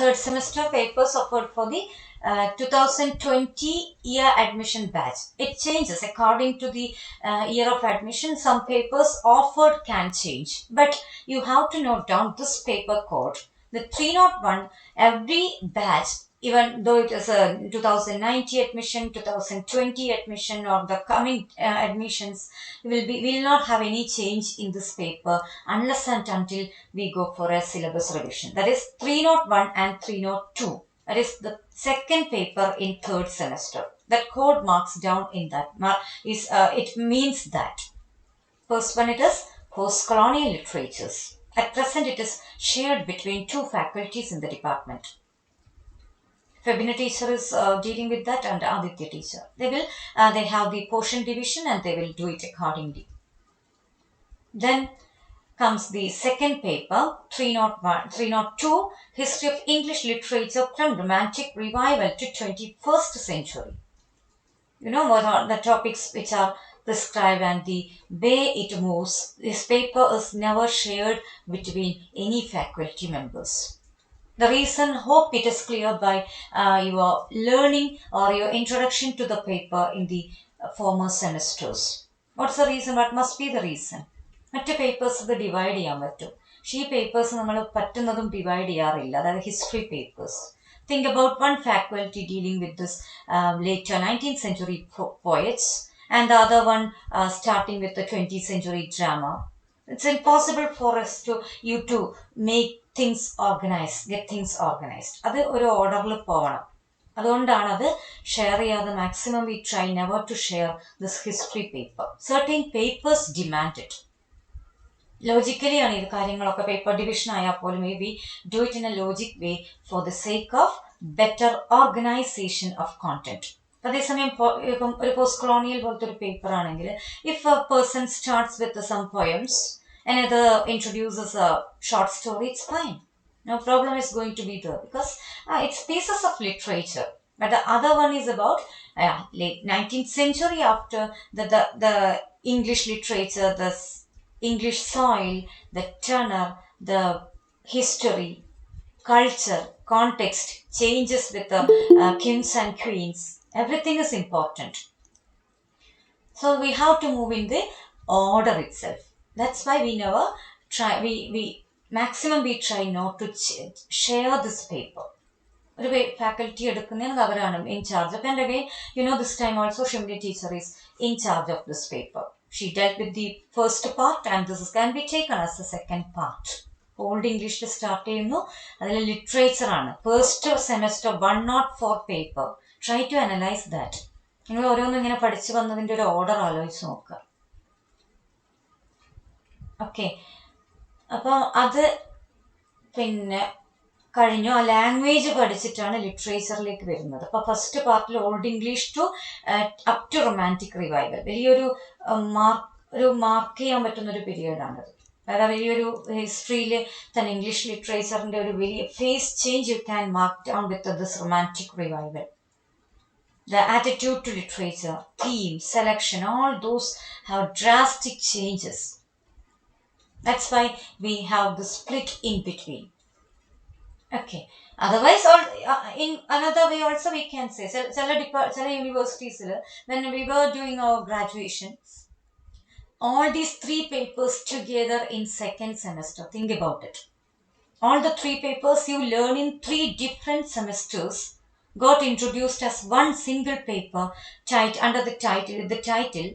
third semester papers offered for the 2020 year admission batch. It changes according to the year of admission. Some papers offered can change, but you have to note down this paper code. The 301, every batch, even though it is a 2090 admission, 2020 admission, or the coming admissions, will not have any change in this paper unless and until we go for a syllabus revision. That is 301 and 302. That is the second paper in third semester. That code marks down in that it means that first one, it is post-colonial literatures. At present, it is shared between two faculties in the department. Febina teacher is dealing with that, and Aditya teacher. They have the portion division and they will do it accordingly. Then comes the second paper, 302, History of English Literature from Romantic Revival to 21st Century. You know what are the topics which are prescribed and the way it moves. This paper is never shared between any faculty members. The reason, hope it is clear by your learning or your introduction to the paper in the former semesters. What's the reason? What must be the reason? മറ്റ് papers ഇത് divide ചെയ്യാൻ പറ്റും. പക്ഷേ ഈ papers നമ്മൾ പറ്റുന്നതും divide ചെയ്യാറില്ല. അതായത് history papers. Think about one faculty dealing with this later 19th century poets and the other one starting with the 20th century drama. It's impossible for us you to make things organized, get things organized. അത് ഒരു ഓർഡറിൽ പോകണം. അതുകൊണ്ടാണ് അത് share ചെയ്യാതെ maximum we try never to share this history paper. Certain papers demand it. Logically ആണ് ഇത് കാര്യങ്ങളൊക്കെ പേപ്പർ ഡിവിഷൻ ആയാൽ പോലും may be do it in a logic way for the sake of better organisation of content. അതേസമയം ഇപ്പം ഒരു post colonial പോലത്തെ ഒരു പേപ്പർ ആണെങ്കിൽ if a person starts with some poems and അത് introduces a short story, it's fine. No problem is going to be there because it's pieces of literature. But the other one is about late 19th century, after the English literature, the English soil, the tenor, the history, culture, context changes with the kings and queens. Everything is important. So we have to move in the order itself. That's why we never try, we maximum we try not to share this paper. ഒരു faculty എടുക്കുന്നതിന് അവരാണ് in charge. And again, this time also Shimli teacher is in charge of this paper. She dealt with the first part and this can be taken as the second part. Old English start ചെയ്യുന്നു. അതിൽ literature ആണ്. First semester 104 paper. Try to analyse that. നിങ്ങൾ ഓരോന്നും ഇങ്ങനെ പഠിച്ചു വന്നതിൻ്റെ ഒരു order ആലോചിച്ച് നോക്കുക. ഓക്കെ, അപ്പോൾ അത് പിന്നെ കഴിഞ്ഞു. ആ ലാംഗ്വേജ് പഠിച്ചിട്ടാണ് ലിറ്ററേച്ചറിലേക്ക് വരുന്നത്. അപ്പോൾ ഫസ്റ്റ് പാർട്ടിൽ old English to up to romantic revival വലിയൊരു മാർക്ക് ചെയ്യാൻ പറ്റുന്നൊരു പീരീഡാണത്. അതായത് വലിയൊരു ഹിസ്റ്ററിയിൽ തന്നെ ഇംഗ്ലീഷ് ലിറ്ററേച്ചറിൻ്റെ ഒരു വലിയ phase change you can mark down with this romantic revival. The attitude to literature, theme, selection, all those have drastic changes. That's why we have the split in between. Okay. Otherwise, in another way also we can say, some universities, when we were doing our graduations, all these three papers together in second semester. Think about it. All the three papers you learn in 3 different semesters got introduced as one single paper under the title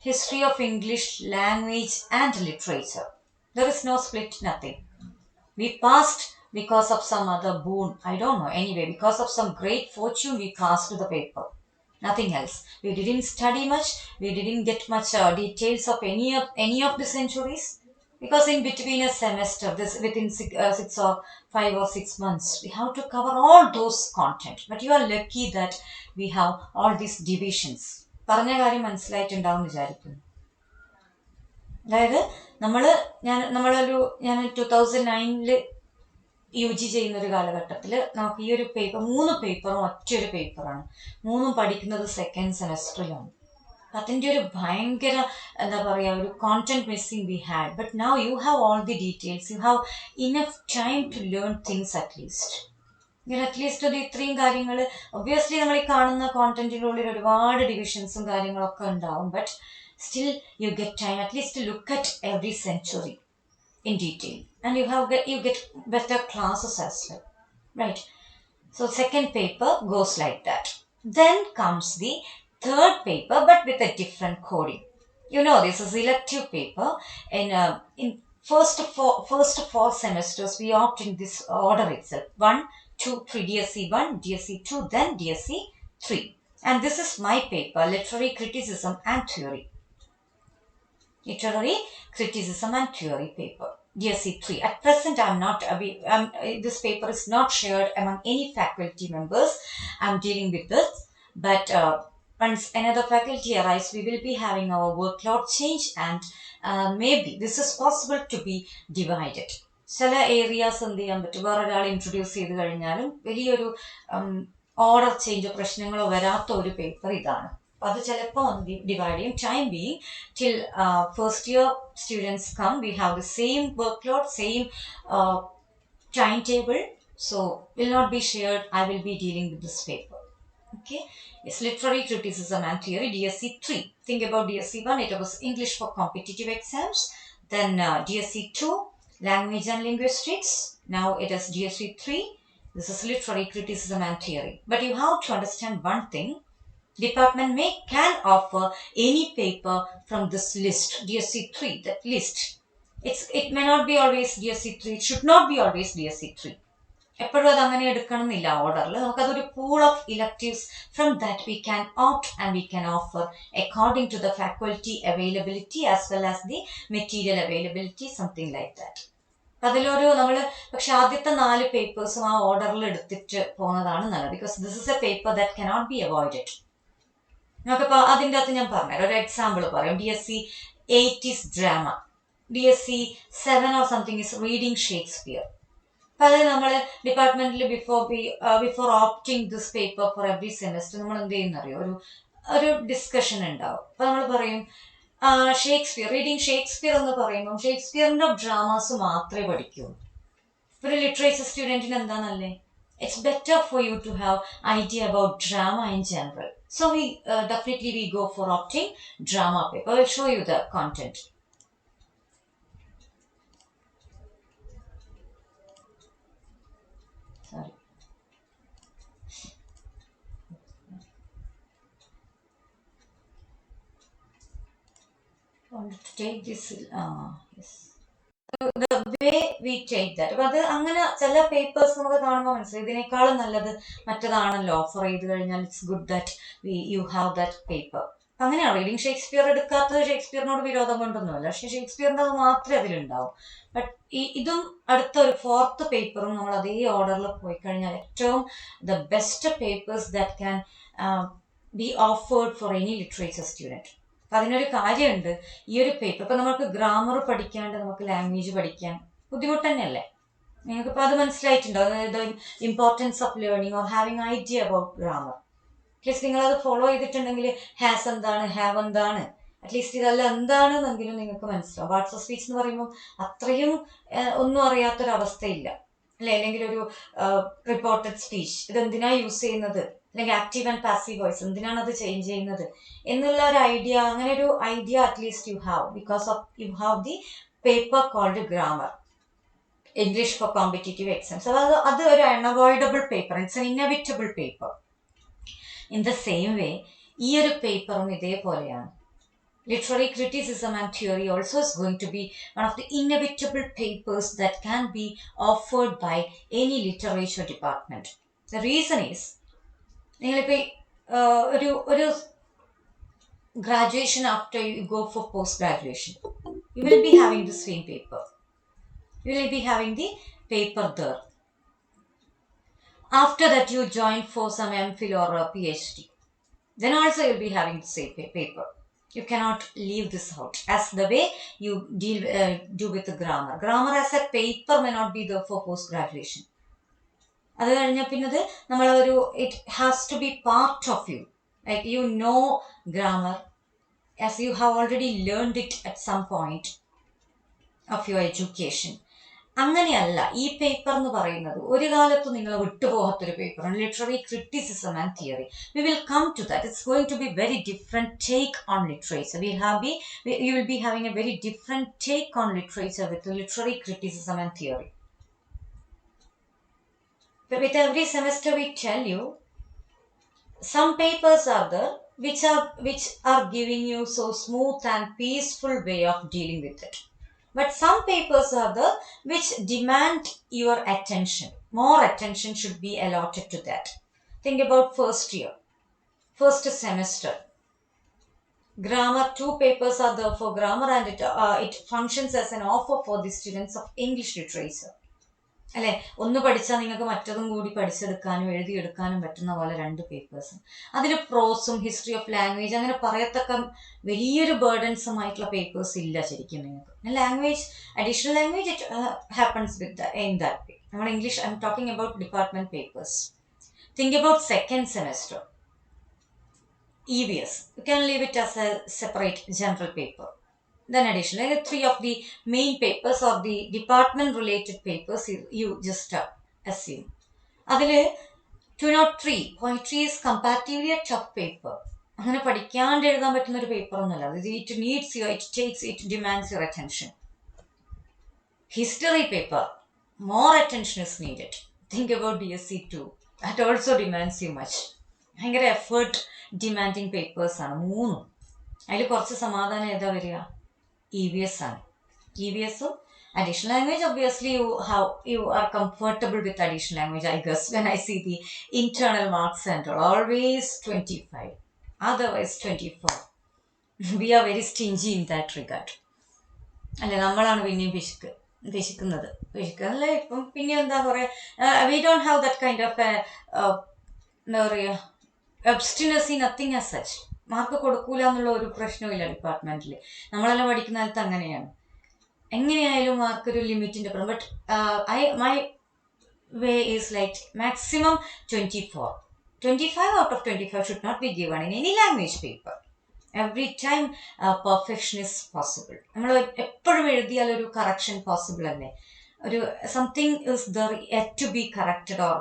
History of English Language and Literature. There is no split, nothing. We passed because of some other boon, I don't know, anyway, because of some great fortune we passed the paper. Nothing else. We didn't study much, we didn't get much details of any of the centuries, because in between a semester, within 6 or 5 or 6 months, we have to cover all those content. But you are lucky that we have all these divisions. പറഞ്ഞ കാര്യം മനസ്സിലായിട്ടുണ്ടാവും വിചാരിക്കുന്നു. അതായത് ഞാൻ 2009 UG ചെയ്യുന്നൊരു കാലഘട്ടത്തിൽ നമുക്ക് ഈ ഒരു പേപ്പർ 3 പേപ്പറും ഒറ്റയൊരു പേപ്പറാണ്. 3 പഠിക്കുന്നത് സെക്കൻഡ് സെമസ്റ്ററിലാണ്. അതിൻ്റെ ഒരു ഭയങ്കര എന്താ പറയുക ഒരു content missing we had. But now you have all the details, you have enough time to learn things at least. At least ഒരു ഇത്രയും കാര്യങ്ങൾ ഒബ്വിയസ്ലി നമ്മൾ ഈ കാണുന്ന കോണ്ടന്റിൻ്റെ ഉള്ളിൽ ഒരുപാട് ഡിവിഷൻസും കാര്യങ്ങളൊക്കെ ഉണ്ടാവും, but still you get time at least look at every century in detail, and you get better classes as well, right? So second paper goes like that. Then comes the third paper, but with a different coding. You know, this is elective paper. In first four semesters we opt in this order itself: 1, 2, 3, DSC 1, DSC 2, then DSC 3. And this is my paper, literary criticism and theory. Literary criticism and theory paper, DSC 3. At present, this paper is not shared among any faculty members. I'm dealing with this, but once another faculty arrives, we will be having our workload change, and maybe this is possible to be divided. ചില areas എന്ത് ചെയ്യാൻ പറ്റും, വേറൊരാൾ introduce ചെയ്ത് കഴിഞ്ഞാലും വലിയൊരു order ചേഞ്ചോ പ്രശ്നങ്ങളോ വരാത്ത ഒരു പേപ്പർ ഇതാണ്. അത് ചിലപ്പോൾ ഡിവൈഡ് ചെയ്യും. Time being till first year students come, we have the same workload, same timetable, so will not be shared. I will be dealing with this paper. Okay, it's literary criticism and theory, DSC 3. Think about DSC 1, it was English for competitive exams. Then DSC 2, language and linguistics. Now it is DSC 3. This is literary criticism and theory. But you have to understand one thing: department can offer any paper from this list, DSC 3, that list. It may not be always DSC 3, it should not be always DSC 3. എപ്പോഴും അത് അങ്ങനെ എടുക്കണം എന്നില്ല ഓർഡറിൽ. നമുക്കതൊരു pool of electives, from that we can opt and we can offer according to the faculty availability as well as the material availability, something like that. അതിലൊരു നമ്മൾ പക്ഷെ ആദ്യത്തെ 4 പേപ്പേഴ്സും ആ ഓർഡറിൽ എടുത്തിട്ട് പോകുന്നതാണ് നല്ലത്, because this is A paper that cannot be avoided. നമുക്കിപ്പോൾ അതിൻ്റെ അകത്ത് ഞാൻ പറഞ്ഞുതരാം, ഒരു എക്സാമ്പിൾ പറയാം. DSC 8 is drama, DSC 7 or something is reading Shakespeare. അപ്പം അത് നമ്മൾ ഡിപ്പാർട്ട്മെന്റിൽ before opting this paper for every semester നമ്മൾ എന്ത് ചെയ്യുന്നറിയോ, ഒരു ഡിസ്കഷൻ ഉണ്ടാവും. അപ്പം നമ്മൾ പറയും റീഡിങ് ഷേക്സ്പിയർ എന്ന് പറയുമ്പം ഷേക്സ്പിയറിന്റെ ഡ്രാമാസ് മാത്രമേ പഠിക്കൂ. ഒരു literature സ്റ്റുഡൻറ്റിന് എന്താണല്ലേ, it's better for you to have idea about drama in general. So we definitely go for opting drama paper. I will show you the content. Sorry. I wanted to take this. Yes. The way we take that. അപ്പം അത് അങ്ങനെ ചില papers നമുക്ക് കാണുമ്പോൾ മനസ്സിലായി ഇതിനേക്കാളും നല്ലത് മറ്റേതാണല്ലോ offer ചെയ്ത് കഴിഞ്ഞാൽ. It's good that you have that paper. അങ്ങനെയാണ് റീഡിങ് ഷേക്സ്പിയർ എടുക്കാത്തത് ഷേക്സ്പിയറിനോട് വിരോധം കൊണ്ടൊന്നുമല്ല, പക്ഷെ ഷേക്സ്പിയറിൻ്റെ അത് മാത്രമേ അതിലുണ്ടാവും. ബട്ട് ഇതും അടുത്ത ഒരു 4th പേപ്പറും നമ്മൾ അതേ ഓർഡറിൽ പോയി കഴിഞ്ഞാൽ ഏറ്റവും the best papers that can be offered for any literature student. അപ്പം അതിനൊരു കാര്യമുണ്ട്, ഈ ഒരു പേപ്പർ ഇപ്പം നമുക്ക് ഗ്രാമർ പഠിക്കാണ്ട് നമുക്ക് ലാംഗ്വേജ് പഠിക്കാൻ ബുദ്ധിമുട്ട് തന്നെയല്ലേ. നിങ്ങൾക്കിപ്പോൾ അത് മനസ്സിലായിട്ടുണ്ടോ, the importance of learning or having idea about grammar. At least നിങ്ങളത് ഫോളോ ചെയ്തിട്ടുണ്ടെങ്കിൽ ഹാസ് എന്താണ്, ഹാവ് എന്താണ്, അറ്റ്ലീസ്റ്റ് ഇതെല്ലാം എന്താണെന്നെങ്കിലും നിങ്ങൾക്ക് മനസ്സിലാവും. പാർട്സ് ഓഫ് സ്പീച്ച് എന്ന് പറയുമ്പോൾ അത്രയും ഒന്നും അറിയാത്തൊരവസ്ഥയില്ല അല്ലേ. അല്ലെങ്കിൽ ഒരു റിപ്പോർട്ടഡ് സ്പീച്ച് ഇതെന്തിനാ യൂസ് ചെയ്യുന്നത്, അല്ലെങ്കിൽ ആക്റ്റീവ് ആൻഡ് പാസീവ് വോയിസ് എന്തിനാണ് അത് ചേഞ്ച് ചെയ്യുന്നത് എന്നുള്ള ഒരു ഐഡിയ, അങ്ങനെ ഒരു idea at least you have, because of you have the paper called grammar, English for competitive exams. അത് ഒരു unavoidable paper, it's an inevitable paper. In the same way ഈ ഒരു പേപ്പറും ഇതേപോലെയാണ്. Literary criticism and theory also is going to be one of the inevitable papers that can be offered by any literature department. The reason is, ഒരു graduation after you go for post graduation, you will be having the same paper. You will be having the paper there. After that you join for some MPhil or a PhD. Then also you will be having the same paper. You cannot leave this out. As the way you do with the grammar. Grammar as a paper may not be there for post graduation. അത് കഴിഞ്ഞാൽ പിന്നെ അത് നമ്മളൊരു it has to be part of you. Like you know grammar as you have already learned it at some point of your education. അങ്ങനെയല്ല ഈ paper എന്ന് പറയുന്നത് ഒരു കാലത്ത് നിങ്ങൾ വിട്ടുപോകാത്തൊരു പേപ്പറാണ് literary criticism and theory. We will come to that. It's going to be very different take on literature. You will be having a very different take on literature with literary criticism and theory. But with every semester we tell you some papers are there which are giving you so smooth and peaceful way of dealing with it. But some papers are there which demand your attention. More attention should be allotted to that. Think about first year, first semester. Grammar, 2 papers are there for grammar and it functions as an offer for the students of English literature. അല്ലെ, ഒന്ന് പഠിച്ചാൽ നിങ്ങൾക്ക് മറ്റതും കൂടി പഠിച്ചെടുക്കാനും എഴുതിയെടുക്കാനും പറ്റുന്ന പോലെ 2 papers. അതിൽ പ്രോസും history of language അങ്ങനെ പറയത്തക്ക വലിയൊരു ബേർഡൻസും ആയിട്ടുള്ള പേപ്പേഴ്സ് ഇല്ല ശരിക്കും നിങ്ങൾക്ക്. Language, additional language it happens with in that way. നമ്മൾ English, I'm talking about department papers. Think about second semester EVS. You can leave it as a separate general paper. Then additionally 3 of the main papers or the department related papers you just assume. അതിൽ 203 poetry is comparatively a tough paper. അങ്ങനെ പഠിക്കാണ്ട് എഴുതാൻ പറ്റുന്ന ഒരു paper ഒന്നുമല്ല. It demands your attention. History paper, more attention is needed. Think about DSC 2. That also demands you much. ഭയങ്കര effort demanding papers ആണ് 3. അതിൽ കുറച്ച് സമാധാനം ഏതാ വരിക? EVS ആണ്. EVSും additional language, obviously you are comfortable with additional language. I guess when I see the internal marks and always 25, otherwise 24. We are very stingy in that regard. അല്ലെ, നമ്മളാണ് പിന്നെയും പിശിക്കുന്നത്. പിശിക്കുന്നല്ലേ ഇപ്പം പിന്നെ എന്താ പറയുക, we don't have that kind of എന്താ പറയുക obstinacy, nothing as such. Mark കൊടുക്കൂല എന്നുള്ള ഒരു പ്രശ്നമില്ല ഡിപ്പാർട്ട്മെന്റിൽ. നമ്മളെല്ലാം പഠിക്കുന്ന കാലത്ത് അങ്ങനെയാണ്. എങ്ങനെയായാലും മാർക്ക് ഒരു ലിമിറ്റിന്റെ അപ്പുറം. But my way is like maximum 24. 25 out of 25 should not be given in any language paper. Every time perfection is possible. നമ്മൾ എപ്പോഴും എഴുതിയാൽ ഒരു കറക്ഷൻ പോസിബിൾ അല്ലേ? ഒരു something is there yet to be corrected or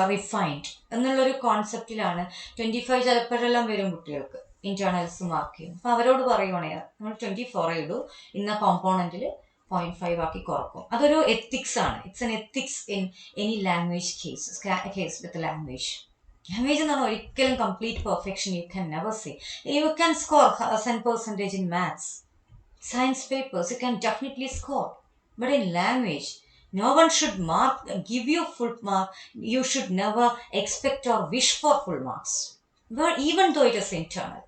refined എന്നുള്ളൊരു കോൺസെപ്റ്റിലാണ് 25 ചിലപ്പോഴെല്ലാം വരും കുട്ടികൾക്ക് ഇന്റേണൽസ് മാർക്ക് ചെയ്യും. അപ്പോൾ അവരോട് പറയുവാണേ നമ്മൾ 24 ഇടൂ, ഇന്ന കോമ്പോണന്റിൽ 0.5 ആക്കി കുറക്കും. അതൊരു എത്തിക്സ് ആണ്. It's an ethics in any language case with language. Language എന്ന് പറഞ്ഞാൽ ഒരിക്കലും complete perfection you can never say. You can score 100% in maths, science papers, you can definitely score. But in language, no one should give you full mark. You should never expect or wish for full marks. But even though it is internal,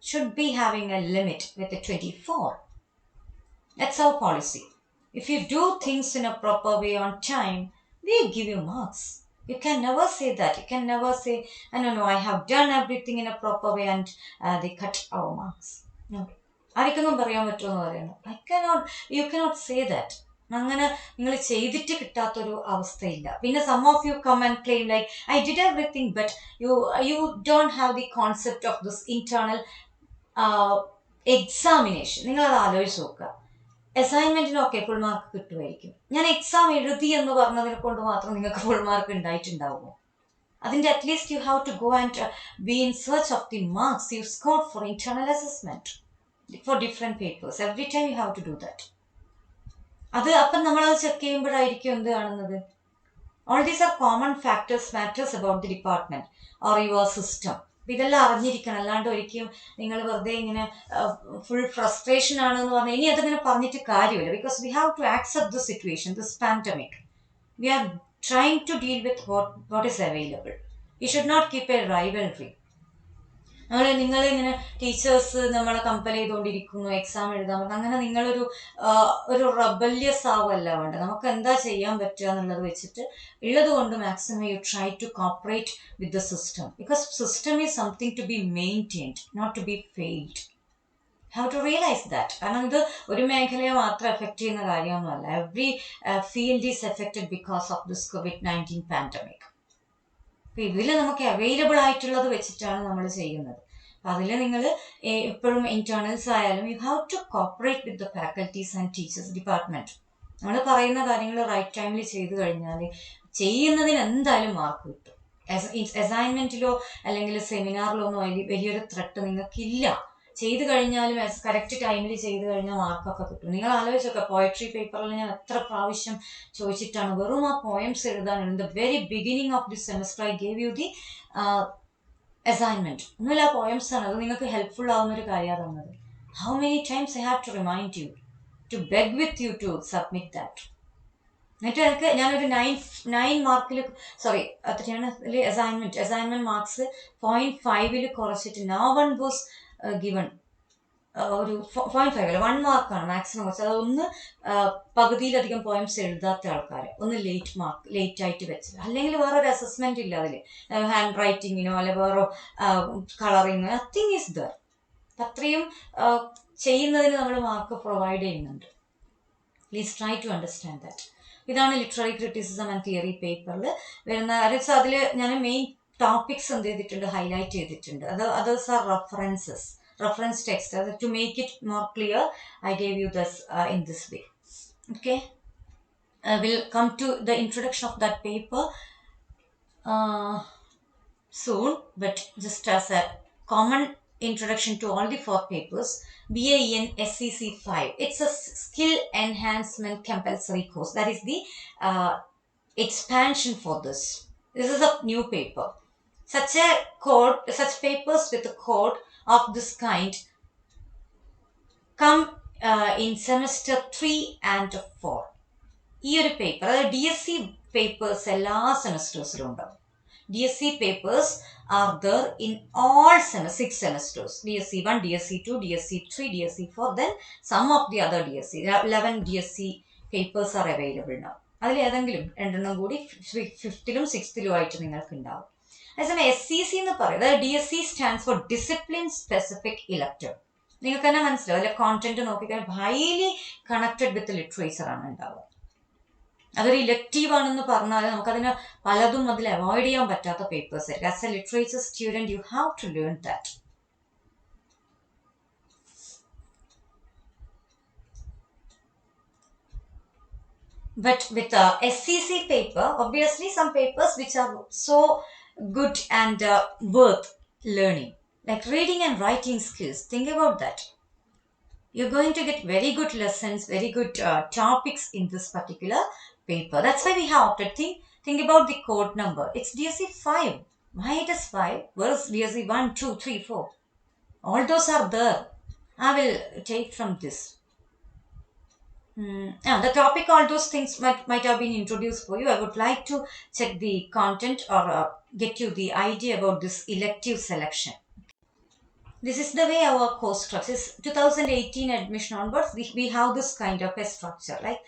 should be having a limit with a 24. That's our policy. If you do things in a proper way on time, we give you marks. You can never say that. You can never say, no, I have done everything in a proper way and they cut our marks. No. ആർക്കൊന്നും പറയാൻ പറ്റുമെന്ന് പറയണം. You cannot say that. അങ്ങനെ നിങ്ങൾ ചെയ്തിട്ട് കിട്ടാത്തൊരു അവസ്ഥയില്ല. പിന്നെ some of you come and claim like I did everything, but you don't have the concept of this internal examination. നിങ്ങളത് ആലോചിച്ച് നോക്കുക. അസൈൻമെന്റിനൊക്കെ ഫുൾ മാർക്ക് കിട്ടുമായിരിക്കും. ഞാൻ എക്സാം എഴുതി എന്ന് പറഞ്ഞതിനെ കൊണ്ട് മാത്രം നിങ്ങൾക്ക് ഫുൾ മാർക്ക് ഉണ്ടായിട്ടുണ്ടാവുമോ? അതിൻ്റെ at least you have to go and be in search of the marks you scored for internal assessment for different papers. Every time you have to do that. അത് അപ്പം നമ്മളത് ചെക്ക് ചെയ്യുമ്പോഴായിരിക്കും എന്ത് കാണുന്നത്? All these are common matters about the department or your system. ഇതെല്ലാം അറിഞ്ഞിരിക്കണം. അല്ലാണ്ട് ഒരിക്കലും നിങ്ങൾ വെറുതെ ഇങ്ങനെ ഫുൾ ഫ്രസ്ട്രേഷൻ ആണെന്ന് പറഞ്ഞാൽ ഇനി അതിങ്ങനെ പറഞ്ഞിട്ട് കാര്യമില്ല. Because we have to accept the situation, this pandemic. We are trying to deal with what is available. You should not keep a rivalry. നിങ്ങളിങ്ങനെ ടീച്ചേഴ്സ് നമ്മളെ കമ്പൽ ചെയ്തുകൊണ്ടിരിക്കുന്നു എക്സാം എഴുതാൻ പറഞ്ഞു, അങ്ങനെ നിങ്ങളൊരു റബല്യസ് ആവല്ല വേണ്ട. നമുക്ക് എന്താ ചെയ്യാൻ പറ്റുക എന്നുള്ളത് വെച്ചിട്ട് ഉള്ളത് കൊണ്ട് maximum you try to cooperate with the system. Because system is something to be maintained, not to be failed. Have to realise that. കാരണം ഇത് ഒരു മേഖലയെ മാത്രം എഫക്റ്റ് ചെയ്യുന്ന കാര്യമൊന്നുമല്ല. Every field is affected because of this COVID-19 pandemic. അപ്പം ഇതിൽ നമുക്ക് അവൈലബിൾ ആയിട്ടുള്ളത് വെച്ചിട്ടാണ് നമ്മൾ ചെയ്യുന്നത്. അപ്പം അതിൽ നിങ്ങൾ എപ്പോഴും ഇന്റേണൽസ് ആയാലും you have to cooperate with the faculties and teachers department. നമ്മൾ പറയുന്ന കാര്യങ്ങൾ റൈറ്റ് ടൈമിൽ ചെയ്തു കഴിഞ്ഞാൽ ചെയ്യുന്നതിന് എന്തായാലും മാർക്ക് കിട്ടും. അസൈൻമെന്റിലോ അല്ലെങ്കിൽ സെമിനാറിലോ ഒന്നും വലിയൊരു ത്രെട്ട് നിങ്ങൾക്കില്ല. ചെയ്ത് കഴിഞ്ഞാലും കറക്റ്റ് ടൈമിൽ ചെയ്ത് കഴിഞ്ഞാൽ മാർക്കൊക്കെ കിട്ടും. നിങ്ങൾ ആലോചിച്ചൊക്കെ പോയട്രി പേപ്പറിൽ ഞാൻ എത്ര പ്രാവശ്യം ചോദിച്ചിട്ടാണ് വെറും ആ പോയംസ് എഴുതാൻ. In the very beginning of the semester I gave you the assignment. ഒന്നുമില്ല, ആ പോയംസ് ആണ്. അത് നിങ്ങൾക്ക് ഹെൽപ്ഫുൾ ആവുന്ന ഒരു കാര്യമാണ് തന്നത്. How many times I have to remind you to beg with you to submit that. എന്നിട്ട് എനിക്ക് ഞാനൊരു 9 മാർക്കിൽ എത്രയാണ് അസൈൻമെന്റ് മാർക്സ് 0.5 കുറച്ചിട്ട് നോ വൺ വാസ് ഗിവൺ. ഒരു 0.5 അല്ല 1 മാർക്കാണ് മാക്സിമം കുറച്ച്. അതൊന്ന് പകുതിയിലധികം പോയിന്റ്സ് എഴുതാത്ത ആൾക്കാർ ഒന്ന് ലേറ്റ് ആയിട്ട് വെച്ചത്. അല്ലെങ്കിൽ വേറൊരു അസസ്മെന്റ് ഇല്ല അതിൽ, ഹാൻഡ് റൈറ്റിങ്ങിനോ അല്ലെ വേറെ കളറിങ്ങോ, നത്തിങ് ഈസ് ദർ. അത്രയും ചെയ്യുന്നതിന് നമ്മൾ മാർക്ക് പ്രൊവൈഡ് ചെയ്യുന്നുണ്ട്. Please try to understand that. ഇതാണ് ലിറ്റററി ക്രിറ്റിസിസം ആൻഡ് തിയറി പേപ്പറിൽ വരുന്ന. അതിൽ ഞാൻ മെയിൻ ടോപ്പിക്സ് എന്ത് ചെയ്തിട്ടുണ്ട്, ഹൈലൈറ്റ് ചെയ്തിട്ടുണ്ട്. Others are reference text. To make it more clear, I gave you this in this way. Okay, I will come to the introduction of that paper soon, but just as a common introduction to all the 4 papers. BAEN SCC 5, it's a skill enhancement compulsory course. That is the expansion for this. This is a new paper. Such papers with a code of this kind come in semester 3 and 4. ഈ ഒരു paper, അതായത് DSC papers എല്ലാ സെമസ്റ്റേഴ്സിലും ഉണ്ടാവും. DSC papers are there in all 6 semesters. DSC 1, DSC 2, DSC 3, DSC 4, then some of the other DSC. 11 DSC papers are available now. അതിൽ ഏതെങ്കിലും രണ്ടെണ്ണം കൂടി 5th-ലും 6th-ലും ആയിട്ട് നിങ്ങൾക്ക് ഉണ്ടാവും. അതേസമയം SCC എന്ന് പറയുന്നത് DSC stands for discipline specific elective. നിങ്ങൾക്ക് തന്നെ മനസ്സിലാവും, അതിലെ കോണ്ടന്റ് നോക്കിക്കഴിഞ്ഞാൽ ഹൈലി കണക്റ്റഡ് വിത്ത് ലിറ്ററേച്ചർ ആണ് ഉണ്ടാവുക. അതൊരു ഇലക്റ്റീവ് ആണെന്ന് പറഞ്ഞാൽ നമുക്കതിന് പലതും അതിൽ അവോയ്ഡ് ചെയ്യാൻ പറ്റാത്ത പേപ്പേഴ്സ് ആയിരിക്കും. As a literature student you have to learn that. But with SCC paper, obviously some papers which are so good and worth learning, like reading and writing skills. Think about that. You're going to get very good lessons, very good topics in this particular paper. That's why we have opted. Think about the code number. It's DSC 5. Why it is 5? Whereas DSC 1, 2, 3, 4. All those are there. I will take from this. The topic, all those things might have been introduced for you. I would like to check the content or get you the idea about this elective selection. This is the way our course structure is. 2018 admission onwards, we have this kind of a structure. Like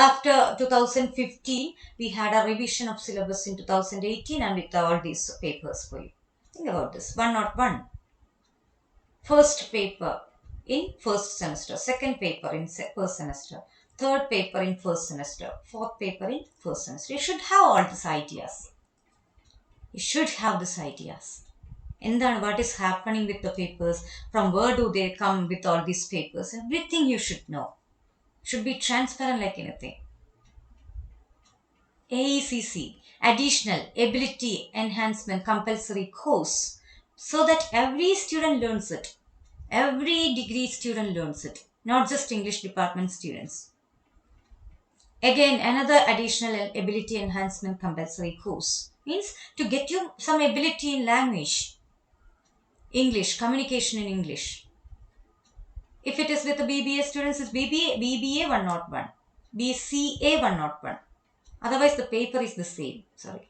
after 2015, we had a revision of syllabus in 2018 and with all these papers for you. Think about this. 101. First paper in first semester. Second paper in first semester. Third paper in first semester. Fourth paper in first semester. You should have all these ideas. You should have these ideas. And then what is happening with the papers, from where do they come with all these papers, everything you should know. Should be transparent like anything. AECC, Additional Ability Enhancement Compulsory Course, so that every student learns it. Every degree student learns it, not just English department students. Again, another additional ability enhancement compulsory course means to get you some ability in language. English, communication in English. If it is with the BBA students, it's BBA 101, BCA 101. Otherwise, the paper is the same. Sorry.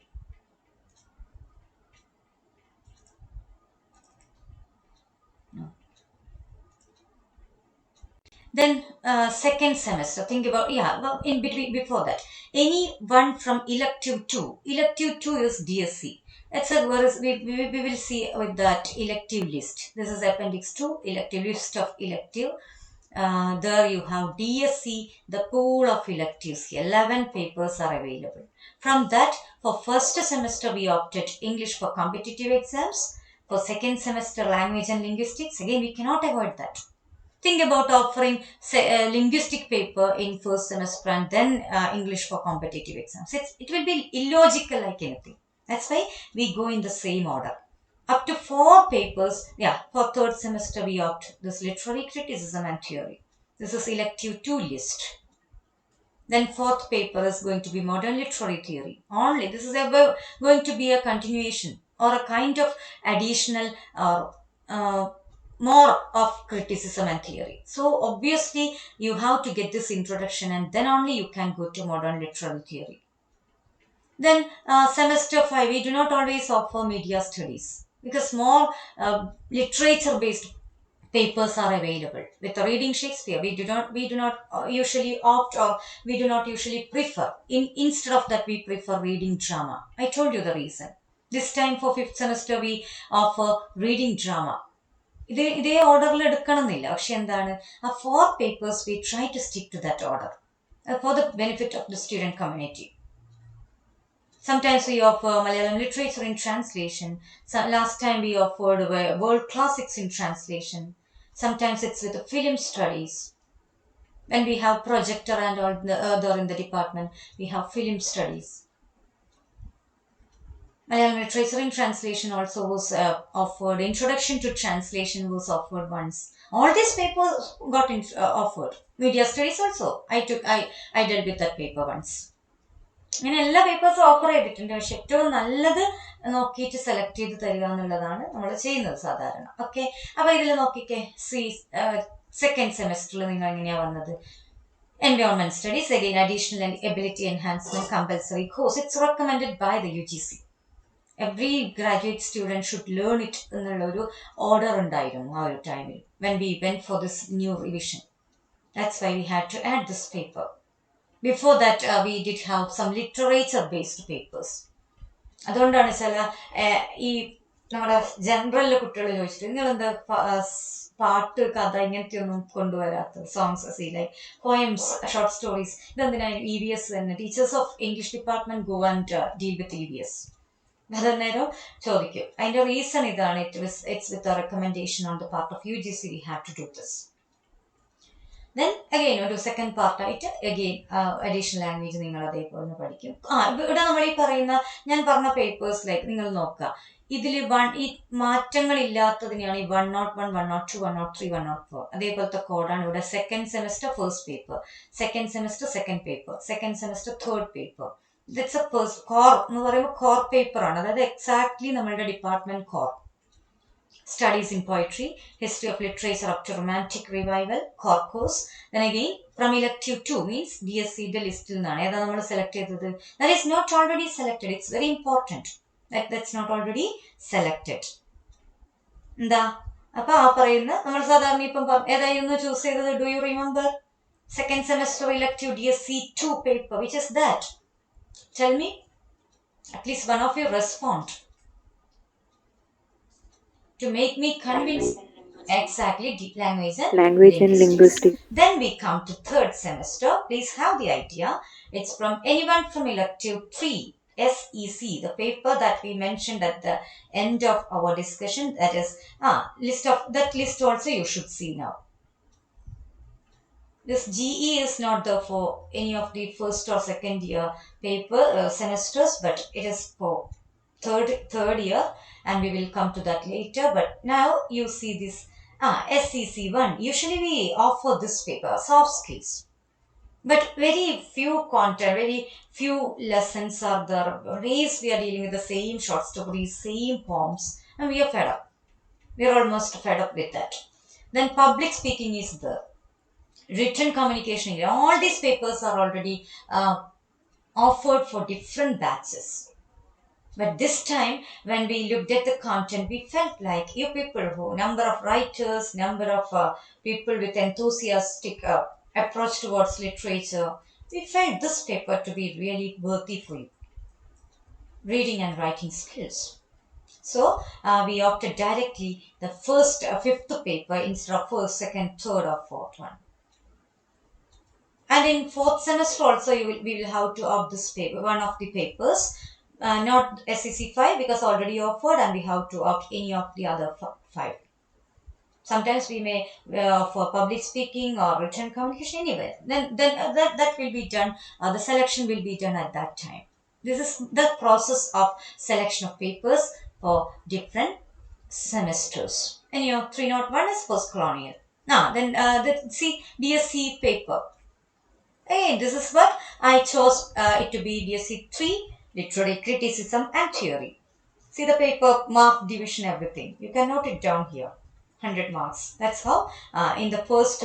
No. Then second semester, think about, in between, before that, any one from elective 2. Elective 2 is DSC. We will see with that elective list. This is appendix 2, elective list of elective. There you have DSC, the pool of electives. 11 papers are available. From that, for first semester we opted English for competitive exams. For second semester, language and linguistics. Again, we cannot avoid that. Think about offering, say, a linguistic paper in first semester and then English for competitive exams. It will be illogical like anything. That's why we go in the same order. Up to 4 papers, yeah, for third semester we opt this literary criticism and theory. This is elective 2 list. Then fourth paper is going to be modern literary theory. Only this is going to be a continuation or a kind of additional or more of criticism and theory. So obviously you have to get this introduction and then only you can go to modern literary theory. Then semester 5 we do not always offer media studies because more literature based papers are available. With reading Shakespeare, we do not usually opt or we do not usually prefer. Instead of that, we prefer reading drama. I told you the reason. This time for fifth semester, we offer reading drama. ഇതേ ഓർഡറിൽ എടുക്കണമെന്നില്ല പക്ഷെ എന്താണ് ആ 4 papers we try to stick to that order for the benefit of the student community. Sometimes we offer Malayalam literature in translation. So last time we offered world classics in translation. Sometimes it's with the film studies. When we have projector and all the other in the department, we have film studies. Malayalam literature in translation also was offered. Introduction to translation was offered once. All these papers got offered. Media studies also. I dealt with that paper once. അങ്ങനെ എല്ലാ പേപ്പേഴ്സും offer ചെയ്തിട്ടുണ്ട് പക്ഷെ ഏറ്റവും നല്ലത് നോക്കിയിട്ട് select ചെയ്ത് തരിക എന്നുള്ളതാണ് നമ്മൾ ചെയ്യുന്നത് സാധാരണ. ഓക്കെ, അപ്പൊ ഇതിൽ നോക്കിക്കേ, സെക്കൻഡ് സെമസ്റ്ററിൽ നിങ്ങൾ എങ്ങനെയാ വന്നത്? Environment studies, again additional ability enhancement compulsory course. It's recommended by the UGC. Every graduate student should learn it എന്നുള്ള ഒരു ഓർഡർ ഉണ്ടായിരുന്നു ആ ഒരു ടൈമിൽ when we went for this new revision. That's why we had to add this paper. Before that, we did have some literature-based papers. അതുകൊണ്ടാണ് ചില ഈ നമ്മുടെ ജനറലിലെ കുട്ടികൾ ചോദിച്ചിട്ട് നിങ്ങൾ എന്താ പാട്ട്, കഥ ഇങ്ങനത്തെ ഒന്നും കൊണ്ടുവരാത്തത്, songs like poems, short stories, ഇതെന്തിനാണ് EVS തന്നെ? Teachers of English department go and deal with EVS. അതന്നേരം ചോദിക്കും. അതിന്റെ റീസൺ ഇതാണ്, it's with a recommendation on the part of UGC we have to do this. Then again ഒരു second പാർട്ടായിട്ട് again additional language നിങ്ങൾ അതേപോലെ പഠിക്കും. ഇവിടെ നമ്മൾ ഈ ഞാൻ പറഞ്ഞ പേപ്പേഴ്സ് ലൈക്ക് നിങ്ങൾ നോക്കുക, ഇതിൽ ഈ മാറ്റങ്ങൾ ഇല്ലാത്തതിനെയാണ് ഈ 101, 102, 103, 104 അതേപോലത്തെ കോഡാണ് ഇവിടെ. Second semester first paper, second semester second paper, second semester third paper. It's A core എന്ന് പറയുമ്പോൾ കോർ പേപ്പർ ആണ്, അതായത് എക്സാക്ട്ലി നമ്മളുടെ department core. Studies in poetry, history of literature up to romantic revival, core course. Then again, from elective 2 means DSC list il nana eda nammal select cheythathu. That is not already selected. It's very important that that's not already selected. Nda appo aa parayunna nammal sadharana ippom edayunnu choose cheythathu? Do you remember? Second semester elective DSC 2 paper. Which is that? Tell me. At least one of you respond. To make me convince. Exactly, deep language and linguistics. Then we come to third semester. Please have the idea. It's from anyone from elective 3, SEC, the paper that we mentioned at the end of our discussion. That is list also you should see now. This GE is not there for any of the first or second year paper semesters, but it is for third year, and we will come to that later. But now you see this SEC1. Usually we offer this paper, soft skills, but very few content, very few lessons are there. Race, we are dealing with the same short stories, same poems, and we are fed up. We are almost fed up with that. Then public speaking is there, written communication. All these papers are already offered for different batches. But this time, when we looked at the content, we felt like you people number of writers, number of people with enthusiastic approach towards literature, we felt this paper to be really worthy for you. Reading and writing skills. So, we opted directly the fifth paper instead of first, second, third or fourth one. And in fourth semester also, we will have to opt this paper, one of the papers. Not SEC 5 because already offered, and we have to opt any of the other 5. Sometimes we may for public speaking or written communication anywhere. Then that will be done. The selection will be done at that time. This is the process of selection of papers for different semesters. And your 301 is post-colonial. Now then see DSC paper. Hey, this is what I chose it to be DSC 3, literary criticism and theory. See the paper, mark, division, everything. You can note it down here. 100 marks. That's how in the first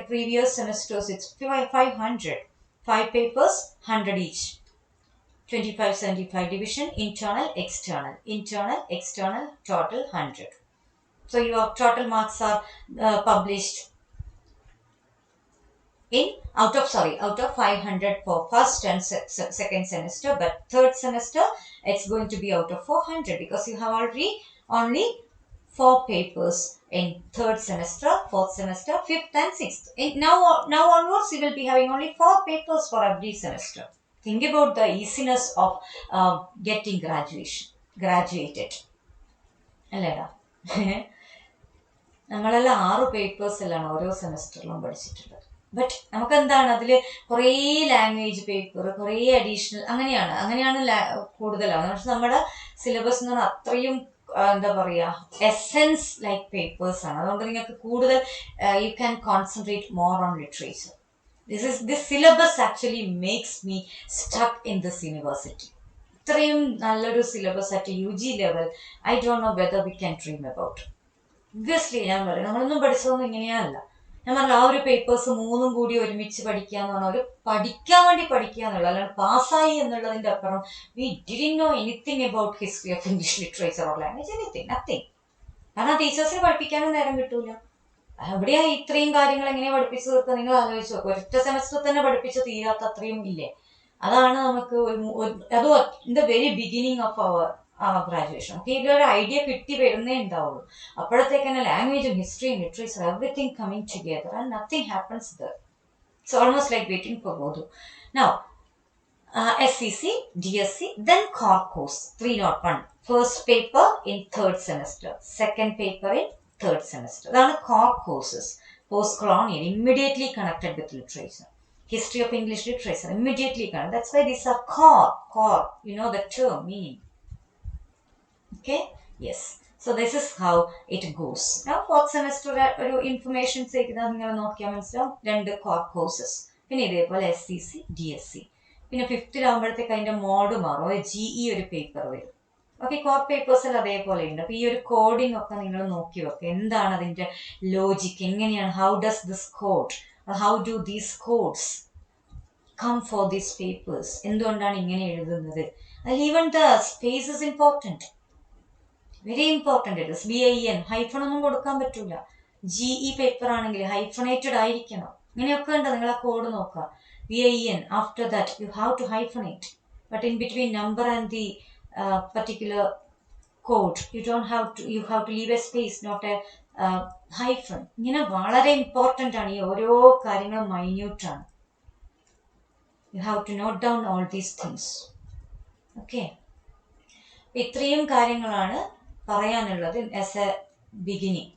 previous semesters it's 500. 5 papers, 100 each. 25, 75 division, internal, external. Internal, external, total 100. So your total marks are published in out of 500 for first and second semester, but third semester it's going to be out of 400 because you have already only 4 papers in third semester, fourth semester, fifth and sixth. Now onwards you will be having only 4 papers for every semester. Think about the easiness of getting graduated. അല്ലേടാ നമ്മളെല്ലാം 6 പേപ്പേഴ്സിലാണ് ഓരോ സെമസ്റ്ററിലും പഠിച്ചിട്ടുള്ളത്. But നമുക്ക് എന്താണ് അതിൽ കുറേ language paper, കുറേ additional അങ്ങനെയാണ് കൂടുതലാണ്. പക്ഷെ നമ്മുടെ സിലബസ് എന്ന് പറഞ്ഞാൽ അത്രയും എന്താ പറയുക എസെൻസ് ലൈക്ക് പേപ്പേഴ്സ് ആണ്. അതുകൊണ്ട് നിങ്ങൾക്ക് കൂടുതൽ you can concentrate more on literature. This syllabus actually makes me stuck in this university. ഇത്രയും നല്ലൊരു syllabus at UG level I don't know whether we can dream about. Obviously ഞാൻ പറയും നമ്മളൊന്നും പഠിച്ചതൊന്നും ഇങ്ങനെയല്ല. ഞാൻ പറഞ്ഞ ആ ഒരു പേപ്പേഴ്സ് 3 കൂടി ഒരുമിച്ച് പഠിക്കുക എന്ന് പറഞ്ഞാൽ ഒരു പഠിക്കാൻ വേണ്ടി പഠിക്കുക എന്നുള്ളത്, അല്ലാണ്ട് പാസ്സായി എന്നുള്ളതിൻ്റെ അപ്പുറം we didn't know anything about history of English literature or language, nothing. കാരണം ടീച്ചേഴ്സിന് പഠിപ്പിക്കാനും നേരം കിട്ടൂല. എവിടെയാ ഇത്രയും കാര്യങ്ങൾ എങ്ങനെയാ പഠിപ്പിച്ചു തീർക്കുക നിങ്ങൾ ആലോചിച്ച് നോക്കുക. ഒറ്റ സെമസ്റ്റർ തന്നെ പഠിപ്പിച്ച് തീരാത്ത അത്രയും ഇല്ലേ. അതാണ് നമുക്ക് അതോ in the very beginning of our graduation. Okay, ഇതിലൊരു ഐഡിയ കിട്ടി വരുന്നേ ഉണ്ടാവുള്ളൂ. അപ്പോഴത്തേക്കന്നെ ലാംഗ്വേജും ഹിസ്റ്ററിയും literature everything coming together and nothing happens there. It's almost like waiting for Godot. Now SCC, DSC, then core course 301. First paper in third semester, second paper in third semester. അതാണ് core courses. Post-colonial, immediately connected with literature. History of English literature, immediately connected. That's why these are core. You know the term, meaning. Okay, yes. So this is how it goes. Now fourth semester ഒരു information ചെയ്താൽ നിങ്ങൾ നോക്കിയാൽ മനസ്സിലാവും 2 core courses. പിന്നെ ഇതേപോലെ SCC, DSC. പിന്നെ ഫിഫ്ത്തിലാവുമ്പോഴത്തേക്ക് അതിൻ്റെ mode മാറും. GE ഒരു പേപ്പർ വരും. ഓക്കെ, കോർ പേപ്പേഴ്സിൽ അതേപോലെ ഉണ്ട്. അപ്പോൾ ഈ ഒരു കോഡിംഗ് ഒക്കെ നിങ്ങൾ നോക്കി വെക്കുക. എന്താണ് അതിൻ്റെ ലോജിക്, എങ്ങനെയാണ്, how does this code, how do these codes come for these papers, എന്തുകൊണ്ടാണ് ഇങ്ങനെ എഴുതുന്നത്. അതിൽ even the space is important, very important. It is BIN, hyphen ഒന്നും കൊടുക്കാൻ പറ്റൂല. GE പേപ്പർ ആണെങ്കിൽ ഹൈഫണേറ്റഡ് ആയിരിക്കണം. ഇങ്ങനെയൊക്കെ ഉണ്ട്. നിങ്ങൾ ആ കോഡ് നോക്കുക. BIN, after that you have to hyphenate, but in between number and the particular code you have to leave a space, not a hyphen. ഇങ്ങനെ വളരെ ഇമ്പോർട്ടൻ്റ് ആണ്. ഈ ഓരോ കാര്യങ്ങളും മൈന്യൂട്ട് ആണ്. You have to note down all these things. Okay, ഇത്രയും കാര്യങ്ങളാണ് പറയാനുള്ളത് as a beginning.